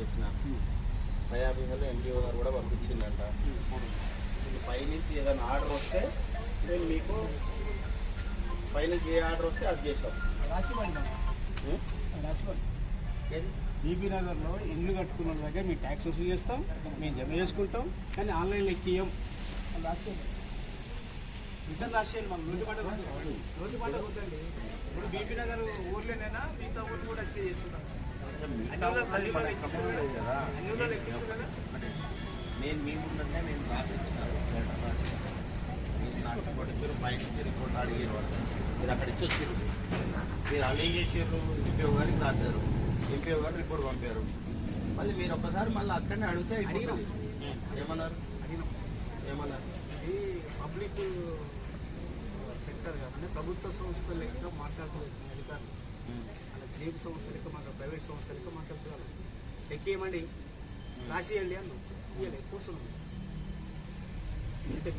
పంపించిన పై ఆఫీసర్లో ఎంపీఓ గారు కూడా పంపించిందంట. పై నుంచి ఏదైనా ఆర్డర్ వస్తే నేను మీకు పైనుంచి ఏ ఆర్డర్ వస్తే అది చేస్తాం. ఏది బీబీ నగర్లో ఇల్లు కట్టుకున్న దగ్గర మేము ట్యాక్స్ వసూలు చేస్తాం, మేము జమ చేసుకుంటాం, కానీ ఆన్లైన్లో ఎక్కియం. రిటర్న్ రాసేయాలి. మాకు రోజు మాట అవుతుంది. ఇప్పుడు బీబీ నగర్ ఊర్లోనైనా మిగతా ఊర్లు కూడా ఎక్కి చేస్తున్నాం. అన్ని ఊళ్ళో ఎక్కిస్తున్నారు కదా. నేను మీ ముందంటే నేను రాసిస్తున్నాను. మీరు నాకు కొడుకులు పైకి రిపోర్ట్ అడిగారు వాళ్ళు. మీరు అక్కడ ఇచ్చి వచ్చారు. మీరు అలీ చేసారు, ఎంపీఓ గారికి రాశారు, ఎంపీఓ గారు రిపోర్ట్ పంపారు. మళ్ళీ మీరు ఒక్కసారి మళ్ళీ అక్కడనే అడిగితే అడిగినాం. ఏమన్నారు? ఏమన్నారు? ఇది పబ్లిక్ సెక్టర్ కాదంటే ప్రభుత్వ సంస్థ లెక్క మాట్లాడుతున్నారు అధికారులు. అలా గ్రీప్ సంస్థ లెక్క మాట్లాడు, ప్రైవేట్ సంస్థ లెక్క మాట్లాడుతున్నారు. ఎక్కేయమండి, రాసేయండి అన్నాం. ఇవ్వలే, కూర్చున్నాం. అంటే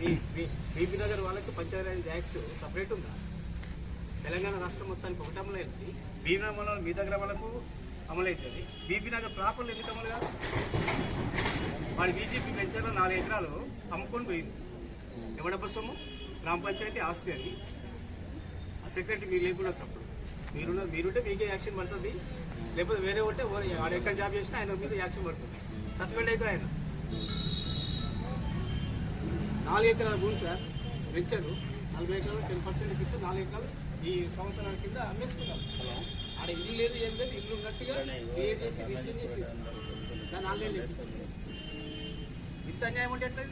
బీబీ నగర్ వాళ్ళకి పంచాయతీ యాక్ట్ సపరేట్ ఉందా? తెలంగాణ రాష్ట్రం మొత్తానికి ఒకటి అమలు అవుతుంది. బీబీ నగర్ మీ దగ్గర వాళ్ళకు అమలు అవుతుంది. బీబీ నగర్ ప్రాపర్లు ఎందుకు అమలు కాదు? వాడి బీజేపీ వెంచర్లో 4 ఎకరాలు అమ్ముకొని పోయింది. ఎవడబ్బ సొమ్ము? గ్రామ పంచాయతీ ఆస్తి అది. ఆ సెక్రటరీ మీరు లేకుండా అప్పుడు మీరుంటే మీకే యాక్షన్ పడుతుంది. లేకపోతే వేరే ఉంటే వాడు ఎక్కడ జాబ్ చేసినా ఆయన మీద యాక్షన్ పడుతుంది. సస్పెండ్ అవుతారు ఆయన. 4 ఎకరాల భూమి సార్ వెంచరు. 40 ఎకరాలు 10% ఇస్తే 4 ఎకరాలు ఈ సంవత్సరాల కింద అమ్మేసుకున్నారు. ఆడ ఇల్లు లేదు, ఏం లేదు. ఇల్లు ఉన్నట్టుగా క్రియేట్ చేసి రిజిస్టర్ చేసి దాన్ని ఆన్లైన్ లెక్కించింది. ఇంత అన్యాయం అంటే ఎట్లా?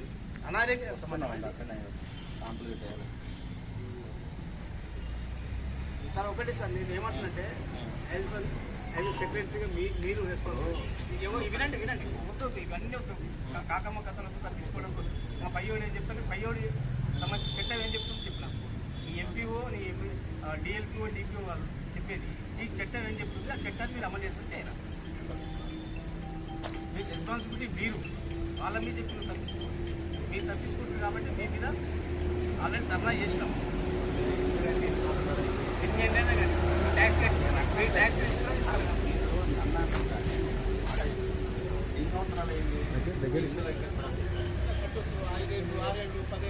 అనారోగ్య సంబంధం సార్. ఒకటి సార్, నేను ఏమంటున్నంటే యాజ్ సెక్రటరీగా మీరు రెస్పాన్సిబుల్. వినండి వద్దు, ఇవన్నీ వద్దు. కాకమ్మ కథలు వద్దు, తప్పించుకోవడం వద్దు. మా పయ్యోడు ఏం చెప్తాను, పయ్యోడు సంబంధించి చట్టం ఏం చెప్తుందో చెప్పిన. ఈ ఎంపీఓ, డిఎల్పీఓ, డిపిఓ వాళ్ళు చెప్పేది ఈ చట్టం ఏం చెప్తుంది, ఆ చట్టాన్ని మీరు అమలు చేస్తే చేయాలి. మీ రెస్పాన్సిబిలిటీ మీరు. వాళ్ళ మీద చెప్పిన తప్పించుకోండి. మీరు తప్పించుకుంటారు కాబట్టి మీ మీద ఆల్రెడీ ధర్నా చేసినాం. ఎన్నైనా కానీ ట్యాక్స్ కట్టి ట్యాక్స్ తీసుకుని తీసుకోవాలి. ఎన్ని సంవత్సరాలు అయింది? 5 6 10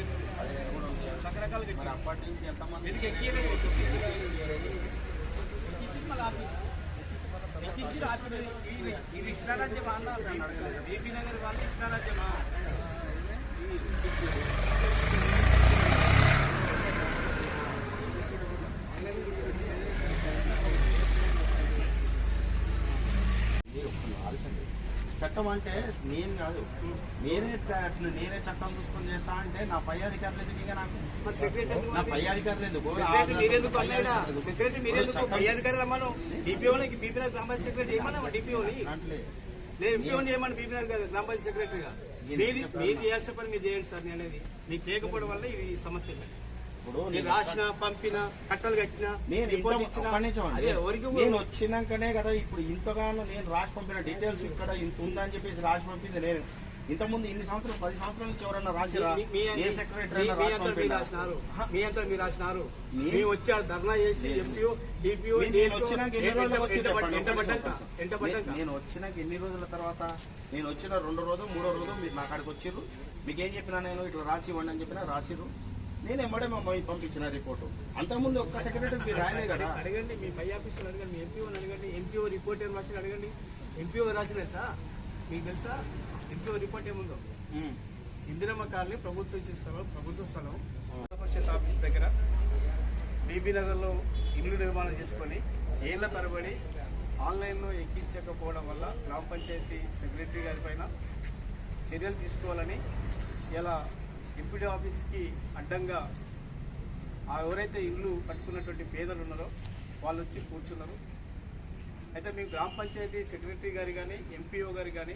రకరకాలు మరి అప్పటి నుంచి ఎంతమంది ఎక్కించి ఇది ఇష్టారాజ్యమా అన్నారు. బీబీ నగర్ వాళ్ళు ఇష్టారాజ్యమా? చట్టం అంటే నేను కాదు, నేనే చట్టం చూసుకొని చేస్తా అంటే నా పై అధికారులు ఎందుకు? ఇంకా నాకు నా పై అధికారులు ఎందుకు? మీరెందుకు అన్నాడా సెక్రటరీ? మీరెందుకు పై అధికారులు రమ్మను? డిపిఓని బీబీ నగర్ గ్రామ పంచాయతీ సెక్రటరీ ఏమన్నా? డిపిఓని ఎంపీఓని ఏమన్నా బీబీ నగర్ గ్రామ పంచాయతీ సెక్రటరీగా మీరు చేయాల్సిన పని మీరు చేయండి సార్. నేను అనేది మీకు చేయకపోవడం వల్ల ఇది సమస్య. నేను రాసిన, పంపిన, కట్టలు కట్టిన, నేను వచ్చినాకనే కదా ఇప్పుడు ఇంతగానో నేను రాసి పంపిన డీటెయిల్స్ ఇక్కడ ఇంత ఉందని చెప్పేసి రాసి పంపింది. నేను ఇంతకుముందు 10 సంవత్సరాల నుంచి ఎవరన్నా రాసిరా? ఏ సెక్రటరీ రాసినారు? మీ అంతా మీరు రాసినారు. మేము వచ్చి ధర్నా చేసి ఎంపీఓ, డిపిఓ నేను వచ్చినాక ఎన్ని రోజుల తర్వాత? నేను వచ్చిన 2 రోజు 3 రోజు మీరు నా కాడికి వచ్చిర్రు. మీకేం చెప్పినా నేను ఇట్లా రాసి ఇవ్వండి అని చెప్పినా రాసిర్రు. నేను ఎమ్మడే మా పంపించిన రిపోర్టు. అంతకుముందు ఒక్క సెక్రటరీ మీరు రాయలే కదా. అడగండి, మీ పై ఆఫీసులు అడగండి, మీ ఎంపీఓని అడగండి. ఎంపీఓ రిపోర్ట్ ఏం రాసి అడగండి. ఎంపీఓ రాసి తెలుసా? మీకు తెలుసా ఎంపీఓ రిపోర్ట్ ఏముందో? ఇందిరమ్మ కాలనీ ప్రభుత్వ స్థలం పరిషత్ ఆఫీస్ దగ్గర బీబీ నగర్లో ఇల్లు నిర్మాణం చేసుకొని ఏళ్ల తరబడి ఆన్లైన్లో ఎక్కించకపోవడం వల్ల గ్రామ పంచాయతీ సెక్రటరీ గారి పైన చర్యలు తీసుకోవాలని ఇలా ఎంపీడీ ఆఫీస్కి అడ్డంగా ఎవరైతే ఇల్లు కట్టుకున్నటువంటి పేదలు ఉన్నారో వాళ్ళు వచ్చి కూర్చున్నారు. అయితే మేము గ్రామ పంచాయతీ సెక్రటరీ గారు కానీ, ఎంపీఓ గారు కానీ,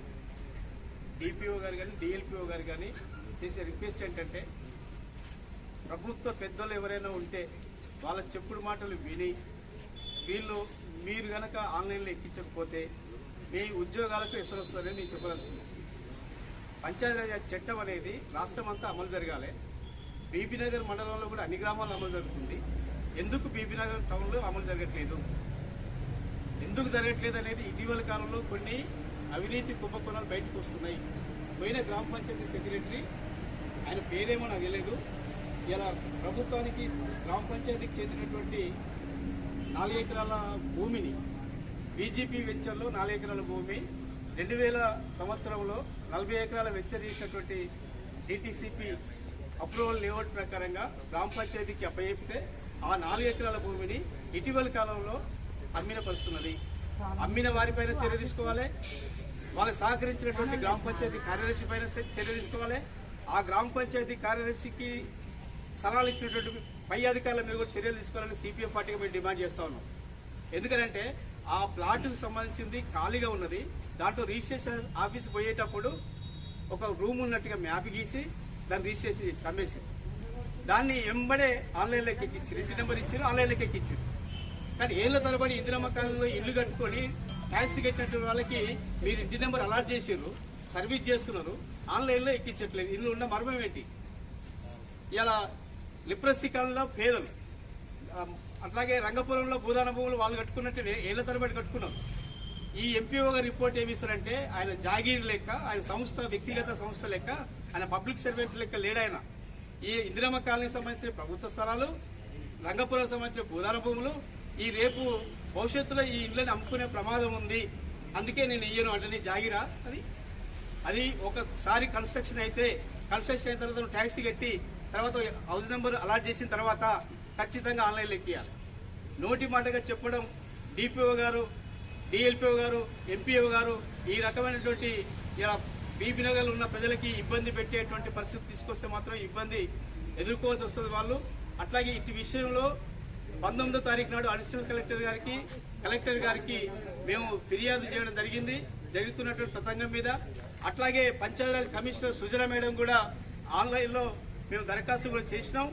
డిపిఓ గారు కానీ, డిఎల్పిఓ గారు కానీ చేసే రిక్వెస్ట్ ఏంటంటే, ప్రభుత్వ పెద్దలు ఎవరైనా ఉంటే వాళ్ళ చెప్పుడు మాటలు విని మీరు కనుక ఆన్లైన్లో ఎక్కించకపోతే మీ ఉద్యోగాలకు ఎసరు వస్తుందని నేను చెప్పదలుచుకున్నాను. పంచాయతీరాజ్ చట్టం అనేది రాష్ట్రం అంతా అమలు జరగాలి. బీబీ నగర్ మండలంలో కూడా అన్ని గ్రామాల్లో అమలు జరుగుతుంది. ఎందుకు బీబీ నగర్ టౌన్లో అమలు జరగట్లేదు, ఎందుకు జరగట్లేదు అనేది ఇటీవల కాలంలో కొన్ని అవినీతి కుంభకోణాలు బయటకు వస్తున్నాయి. పోయిన గ్రామ పంచాయతీ సెక్రటరీ, ఆయన పేరేమో నాకు తెలియదు, ఇలా ప్రభుత్వానికి గ్రామ పంచాయతీకి చెందినటువంటి 4 ఎకరాల భూమిని, బీజేపీ వెంచర్లో 4 ఎకరాల భూమి 2000 సంవత్సరంలో 40 ఎకరాల వెంచర్ చేసినటువంటి డిటిసిపి అప్రూవల్ లేఅవుట్ ప్రకారంగా గ్రామ పంచాయతీకి అప్పచెప్తే ఆ 4 ఎకరాల భూమిని ఇటీవల కాలంలో అమ్మిన పరుస్తున్నది. అమ్మిన వారిపైన చర్య తీసుకోవాలి, వాళ్ళకి సహకరించినటువంటి గ్రామ పంచాయతీ కార్యదర్శి పైన చర్య తీసుకోవాలి, ఆ గ్రామ పంచాయతీ కార్యదర్శికి సలహాలు ఇచ్చినటువంటి పై అధికారుల మీద కూడా చర్యలు తీసుకోవాలని సిపిఎం పార్టీగా మేము డిమాండ్ చేస్తా ఉన్నాం. ఎందుకంటే ఆ ప్లాట్కు సంబంధించింది ఖాళీగా ఉన్నది, దాంట్లో రిజిస్ట్రేషన్ ఆఫీస్ పోయేటప్పుడు ఒక రూమ్ ఉన్నట్టుగా మ్యాప్ గీసి దాన్ని రిజిస్ట్రేషన్ చేసి అమ్మేసి దాన్ని ఎంబడే ఆన్లైన్లోకి ఎక్కించారు, ఇంటి నెంబర్ ఇచ్చారు, ఆన్లైన్లోకి ఎక్కించారు. కానీ ఏళ్ల తరబడి ఇందిరమ్మ కాలంలో ఇల్లు కట్టుకొని ట్యాక్స్ కట్టినటువంటి వాళ్ళకి మీరు ఇంటి నెంబర్ అలాట్ చేసారు, సర్వీస్ చేస్తున్నారు, ఆన్లైన్లో ఎక్కించట్లేదు. ఇల్లు ఉన్న మర్మం ఏంటి? ఇలా లిప్రసీ కాలంలో పేదలు, అట్లాగే రంగపురంలో భూదాన భూములు వాళ్ళు కట్టుకున్నట్టు ఏళ్ల తరబడి కట్టుకున్నారు. ఈ ఎంపీఓ గారి రిపోర్ట్ ఏమి ఇస్తారంటే ఆయన జాగీర్ లెక్క, ఆయన సంస్థ వ్యక్తిగత సంస్థ లెక్క, ఆయన పబ్లిక్ సర్వెంట్ లెక్క లేడాయన. ఈ ఇందిరమ్మ కాలనీకి సంబంధించిన ప్రభుత్వ స్థలాలు, రంగపురం సంబంధించిన భూదాన భూములు, ఈ రేపు భవిష్యత్తులో ఈ ఇళ్ళని అమ్ముకునే ప్రమాదం ఉంది, అందుకే నేను ఇయ్యను అంటే నీ జాగిరా అది ఒకసారి కన్స్ట్రక్షన్ అయితే కన్స్ట్రక్షన్ అయిన తర్వాత ట్యాక్సీ కట్టి తర్వాత హౌస్ నెంబర్ అలాట్ చేసిన తర్వాత ఖచ్చితంగా ఆన్లైన్లో ఎక్కియాలి. నోటి మాటగా చెప్పడం డిపిఓ గారు, డిఎల్పిఓ గారు, ఎంపీఓ గారు ఈ రకమైనటువంటి ఇలా బీబీ నగర్లో ఉన్న ప్రజలకి ఇబ్బంది పెట్టేటువంటి పరిస్థితి తీసుకొస్తే మాత్రం ఇబ్బంది ఎదుర్కోవాల్సి వస్తుంది వాళ్ళు. అట్లాగే ఇటు విషయంలో 19వ తారీఖు నాడు అడిషనల్ కలెక్టర్ గారికి మేము ఫిర్యాదు చేయడం జరిగింది, జరుగుతున్నటువంటి తతంగం మీద. అట్లాగే పంచాయతీరాజ్ కమిషనర్ సుజన మేడం కూడా ఆన్లైన్లో మేము దరఖాస్తు కూడా చేసినాం,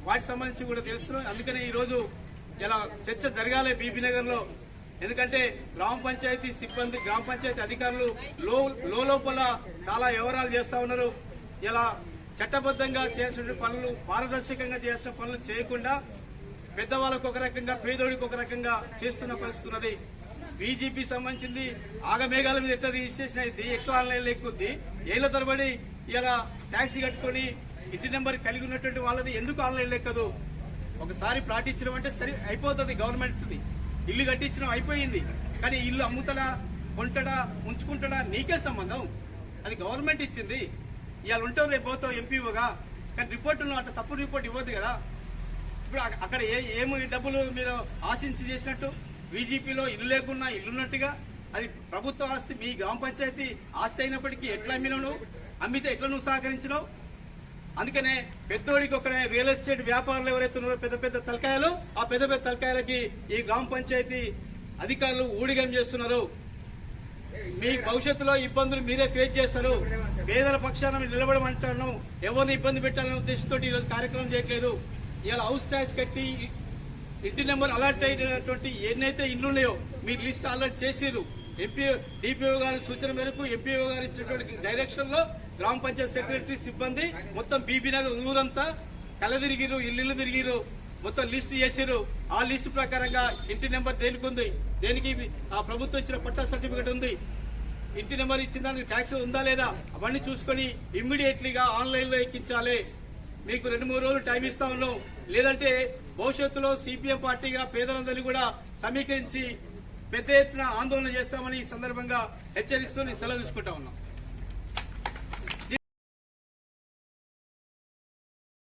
వాటికి సంబంధించి కూడా తెలుస్తున్నాం. అందుకనే ఈరోజు ఇలా చర్చ జరగాలి బీబీ నగర్లో. ఎందుకంటే గ్రామ పంచాయతీ సిబ్బంది, గ్రామ పంచాయతీ అధికారులు లోపల చాలా వ్యవహారాలు చేస్తా ఉన్నారు. ఇలా చట్టబద్ధంగా చేయాల్సిన పనులు, పారదర్శకంగా చేయాల్సిన పనులు చేయకుండా పెద్దవాళ్ళకు ఒక రకంగా, పేదోడికి ఒక రకంగా చేస్తున్న పరిస్థితి ఉన్నది. బీజేపీ సంబంధించింది ఆగమేఘాల మీద ఎట్లా రిజిస్ట్రేషన్ అయింది, ఎక్కువ ఆన్లైన్లో ఎక్కుద్ది, ఏళ్ల తరబడి ఇలా ట్యాక్సీ కట్టుకుని ఇంటి నెంబర్ కలిగి ఉన్నటువంటి వాళ్ళది ఎందుకు ఆన్లైన్లో ఎక్కదు? ఒకసారి ప్లాట్ ఇచ్చడం అంటే సరి అయిపోతుంది, గవర్నమెంట్ది ఇల్లు కట్టించడం అయిపోయింది. కానీ ఇల్లు అమ్ముతాడా, కొంటాడా, ఉంచుకుంటాడా నీకే సంబంధం, అది గవర్నమెంట్ ఇచ్చింది. ఇవాళ ఉంటావు, రేపు పోతావు ఎంపీఓగా, కానీ రిపోర్టును అట్లా తప్పు రిపోర్ట్ ఇవ్వద్దు కదా. ఇప్పుడు అక్కడ ఏమి డబ్బులు మీరు ఆశించి చేసినట్టు, బీజేపీలో ఇల్లు లేకున్నా ఇల్లున్నట్టుగా, అది ప్రభుత్వ ఆస్తి, మీ గ్రామ పంచాయతీ ఆస్తి అయినప్పటికీ ఎట్లా అమ్మినావు, అమ్మితే ఎట్లా నువ్వు సహకరించినావు? అందుకనే పెద్దోడికి ఒక రియల్ ఎస్టేట్ వ్యాపారులు ఎవరైతే ఉన్నారో పెద్ద పెద్ద తలకాయలు, ఆ పెద్ద పెద్ద తలకాయలకి ఈ గ్రామ పంచాయతీ అధికారులు ఊడిగం చేస్తున్నారు. మీ భవిష్యత్తులో ఇబ్బందులు మీరే ఫేస్ చేస్తారు. పేదల పక్షాన నిలబడమంటాను, ఎవరిని ఇబ్బంది పెట్టాలనే ఉద్దేశంతో ఈరోజు కార్యక్రమం చేయట్లేదు. ఇలా హౌస్ ట్యాక్స్ కట్టి ఇంటి నెంబర్ అలర్ట్ అయినటువంటి ఎన్నైతే ఇల్లు ఉన్నాయో మీరు లిస్ట్ అలర్ట్ చేసిరు. డిపిఓ గారి సూచన మేరకు ఎంపీఓ గారు ఇచ్చినటువంటి డైరెక్షన్ లో గ్రామ పంచాయతీ సెక్రటరీ సిబ్బంది మొత్తం బీబీ నగర్ ఊరంతా కళ్ళ తిరిగిరు, ఇల్లు తిరిగిరు, మొత్తం లిస్ట్ చేసిరు. ఆ లిస్ట్ ప్రకారంగా ఇంటి నెంబర్ దేనికి ఉంది, దేనికి ఆ ప్రభుత్వం ఇచ్చిన పట్టా సర్టిఫికేట్ ఉంది, ఇంటి నెంబర్ ఇచ్చిన దానికి ట్యాక్స్ ఉందా లేదా, అవన్నీ చూసుకొని ఇమ్మీడియట్లీగా ఆన్లైన్లో ఎక్కించాలి. మీకు 2-3 రోజులు టైం ఇస్తా ఉన్నాం, లేదంటే భవిష్యత్తులో సిపిఎం పార్టీగా పేదలందరినీ కూడా సమీకరించి పెద్ద ఎత్తున ఆందోళన చేస్తామని ఈ సందర్భంగా హెచ్చరిస్తూ నేను సెలవు తీసుకుంటా ఉన్నాం.